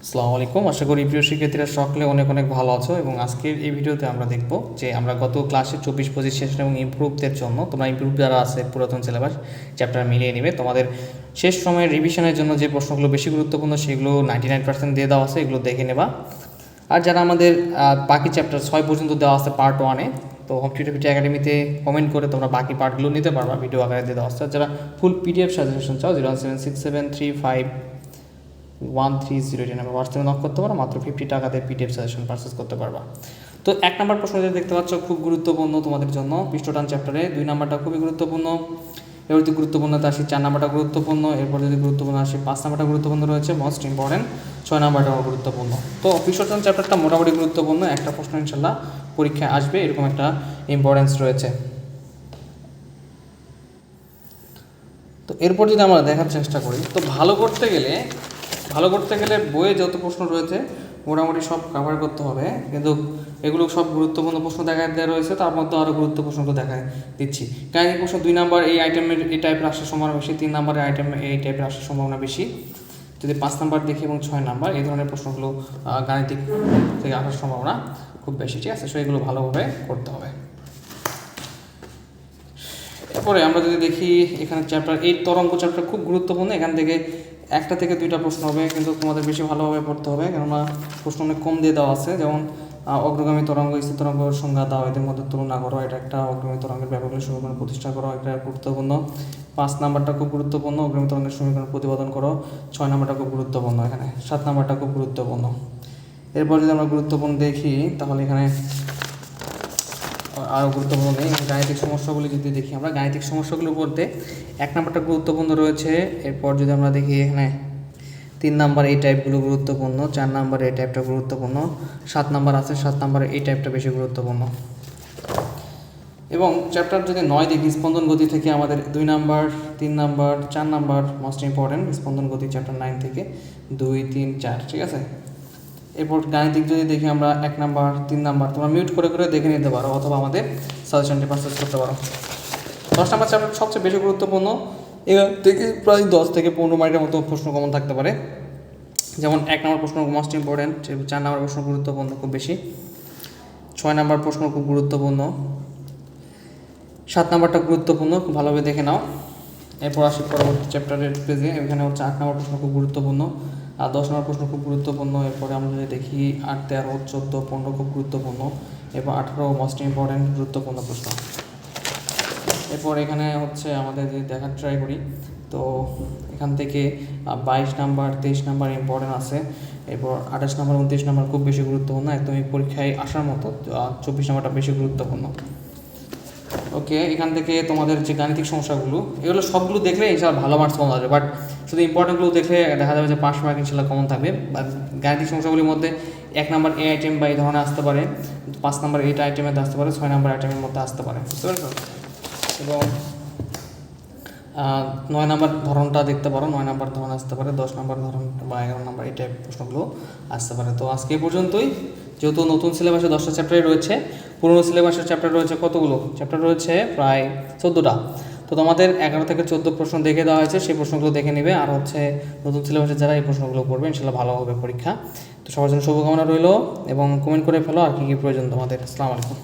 আসসালামু আলাইকুম। আশা করি প্রিয় শিক্ষার্থীরা সকলে অনেক অনেক ভালো আছো এবং আজকের এই ভিডিওতে আমরা দেখব যে আমরা গত ক্লাসে 24-25 সেশন এবং ইমপ্রুভদের জন্য তোমরা ইমপ্রুভ যারা আছে পুরাতন সিলেবাস চ্যাপ্টার মিলিয়ে নেবে। তোমাদের শেষ সময়ের রিভিশনের জন্য যে প্রশ্নগুলো বেশি গুরুত্বপূর্ণ সেগুলো 99% দিয়ে দেওয়া আছে, এগুলো দেখে নেবা। আর যারা আমাদের বাকি চ্যাপ্টার 6 পর্যন্ত দেওয়া আছে পার্ট 1-এ, তো হোম টিউটোরিয়াল একাডেমিতে কমেন্ট করে তোমরা বাকি পার্টগুলো নিতে পারবা, ভিডিও আকারে দিয়ে দেওয়া আছে। যারা ফুল পিডিএফ সাজেশন চাও 01767351330 নাম্বার হোয়াটসঅ্যাপে নক করতে পারো, মাত্র 50 টাকাতে পিডিএফ সাজেশন পারচেস করতে পারবা। তো 1 নম্বর প্রশ্ন যেটা দেখতে পাচ্ছ খুব গুরুত্বপূর্ণ তোমাদের জন্য পৃষ্ঠটান চ্যাপ্টারে। 2 নম্বরটা খুবই গুরুত্বপূর্ণ, এবার যদি গুরুত্বপূর্ণতা আসি 4 নম্বরটা গুরুত্বপূর্ণ, এরপর যদি গুরুত্বপূর্ণ আসি 5 নম্বরটা গুরুত্বপূর্ণ রয়েছে, মোস্ট ইম্পর্টেন্ট 6 নম্বরটাও গুরুত্বপূর্ণ। তো পৃষ্ঠটান চ্যাপ্টারটা মোটামুটি গুরুত্বপূর্ণ, একটা প্রশ্ন ইনশাল্লাহ পরীক্ষায় আসবে, এরকম একটা ইম্পর্টেন্স রয়েছে। তো এরপর যদি আমরা দেখার চেষ্টা করি, তো ভালো করতে গেলে বইয়ে যত প্রশ্ন রয়েছে মোটামুটি সব কভার করতে হবে, কিন্তু এগুলো সব গুরুত্বপূর্ণ প্রশ্ন দেখায় দেওয়া রয়েছে, তার মধ্যে আরও গুরুত্বপূর্ণ প্রশ্নগুলো দেখায় দিচ্ছি। গাণিতিক প্রশ্ন 2 নাম্বার এই আইটেমের এই টাইপের আসার সম্ভাবনা বেশি, 3 নাম্বারের আইটেম এই টাইপের আসার সম্ভাবনা বেশি। যদি 5 নাম্বার দেখি এবং 6 নাম্বার এই ধরনের প্রশ্নগুলো গাণিতিক থেকে আসার সম্ভাবনা খুব বেশি, ঠিক আছে? সো এগুলো ভালোভাবে করতে হবে। এরপরে আমরা যদি দেখি এখানে চ্যাপ্টার 8 তরঙ্গ চ্যাপ্টার খুব গুরুত্বপূর্ণ, এখান থেকে 1 থেকে 2টা প্রশ্ন হবে, কিন্তু তোমাদের বেশি ভালোভাবে পড়তে হবে, কেননা প্রশ্ন অনেক কম দিয়ে দেওয়া আছে। যেমন অগ্রগামী তরঙ্গ, স্থির তরঙ্গের সংজ্ঞা দাও, এদের মধ্যে তুলনা করো, এটা একটা অগ্রগামী তরঙ্গের ব্যাপকগুলো সমীকরণ প্রতিষ্ঠা করো, এটা গুরুত্বপূর্ণ। 5 নাম্বারটা খুব গুরুত্বপূর্ণ, অগ্রগামী তরঙ্গের সমীকরণ প্রতিপাদন করো। 6 নাম্বারটা খুব গুরুত্বপূর্ণ, এখানে 7 নাম্বারটা খুব গুরুত্বপূর্ণ। এরপর যদি আমরা গুরুত্বপূর্ণ দেখি তাহলে এখানে আরও গুরুত্বপূর্ণ নেই। গাণিতিক সমস্যাগুলি যদি দেখি, আমরা গাণিতিক সমস্যাগুলো বলতে 1 নাম্বারটা গুরুত্বপূর্ণ রয়েছে। এরপর যদি আমরা দেখি এখানে 3 নাম্বার এই টাইপগুলো গুরুত্বপূর্ণ, 4 নাম্বার এই টাইপটা গুরুত্বপূর্ণ, 7 নাম্বার আছে, 7 নাম্বারে এই টাইপটা বেশি গুরুত্বপূর্ণ। এবং চ্যাপ্টার যদি 9 দেখি, স্পন্দন গতি থেকে আমাদের 2 number, 3 number, 4 number most important, স্পন্দন গতি চ্যাপ্টার 9 থেকে 2, 3, 4, ঠিক আছে? এরপর গাণিতিক যদি দেখি আমরা 1 নাম্বার, 3 নাম্বার তোমরা মিউট করে করে দেখে নিতে পারো, অথবা আমাদের সাজেশনটি পারচেস করতে পারো। 10 নাম্বার চ্যাপ্টার সবচেয়ে বেশি গুরুত্বপূর্ণ, এখান থেকে প্রায় 10 থেকে 15 মার্কের মতো প্রশ্ন কমন থাকতে পারে। যেমন 1 নাম্বার প্রশ্ন মোস্ট ইম্পর্টেন্ট, 4 নাম্বার প্রশ্ন গুরুত্বপূর্ণ খুব বেশি, 6 নাম্বার প্রশ্ন খুব গুরুত্বপূর্ণ, 7 নাম্বারটা গুরুত্বপূর্ণ, খুব ভালোভাবে দেখে নাও। এরপর আসি পরবর্তী চ্যাপ্টারের পেজে, এখানে হচ্ছে 8 নাম্বার প্রশ্ন খুব গুরুত্বপূর্ণ, আর 10 নম্বর প্রশ্ন খুব গুরুত্বপূর্ণ। এরপরে আমরা যদি দেখি 8, 13, 14, 15 খুব গুরুত্বপূর্ণ, এরপর 18 মোস্ট ইম্পর্টেন্ট গুরুত্বপূর্ণ প্রশ্ন। এরপর এখানে হচ্ছে আমাদের যদি দেখার ট্রাই করি, তো এখান থেকে 22 নাম্বার, 23 নাম্বার ইম্পর্টেন্ট আছে, এরপর 28 নাম্বার, 29 নাম্বার খুব বেশি গুরুত্বপূর্ণ, একদমই পরীক্ষায় আসার মতো। 24 নাম্বারটা বেশি গুরুত্বপূর্ণ। ওকে, এখান থেকে তোমাদের যে গাণিতিক সমস্যাগুলো এগুলো সবগুলো দেখলে ইনশাল্লাহ ভালো মার্কস কমন আসবে, বাট শুধু ইম্পর্টেন্টগুলো দেখলে দেখা যাবে যে 5 মার্ক ইনশাল্লাহ কমন থাকবে। বা গাণিতিক সমস্যাগুলির মধ্যে 1 নাম্বার এ আইটেম বা এই ধরনের আসতে পারে, 5 নাম্বার এইটা আইটেমের আসতে পারে, 6 নাম্বার আইটেমের মধ্যে আসতে পারে, বুঝতে পারছো? এবং 9 নাম্বার ধরনটা দেখতে পারো, 9 নাম্বার ধরন আসতে পারে, 10 নাম্বার ধরন বা 11 নাম্বার এই টাইপ প্রশ্নগুলো আসতে পারে। তো আজকে এই পর্যন্তই। যেহেতু নতুন সিলেবাসে 10টা চ্যাপ্টারই রয়েছে, পুরনো সিলেবাসের চ্যাপ্টার রয়েছে কতগুলো? চ্যাপ্টার রয়েছে প্রায় 14টা। তো তোমাদের 11 থেকে 14 প্রশ্ন দেখে দেওয়া হয়েছে, সেই প্রশ্নগুলো দেখে নেবে। আর হচ্ছে নতুন সিলেবাসে যারা এই প্রশ্নগুলো পড়বে ইনশাল্লাহ ভালো হবে পরীক্ষা। তো সবার জন্য শুভকামনা রইল এবং কমেন্ট করে ফেলো আর কী কী প্রয়োজন তোমাদের। আসসালামু আলাইকুম।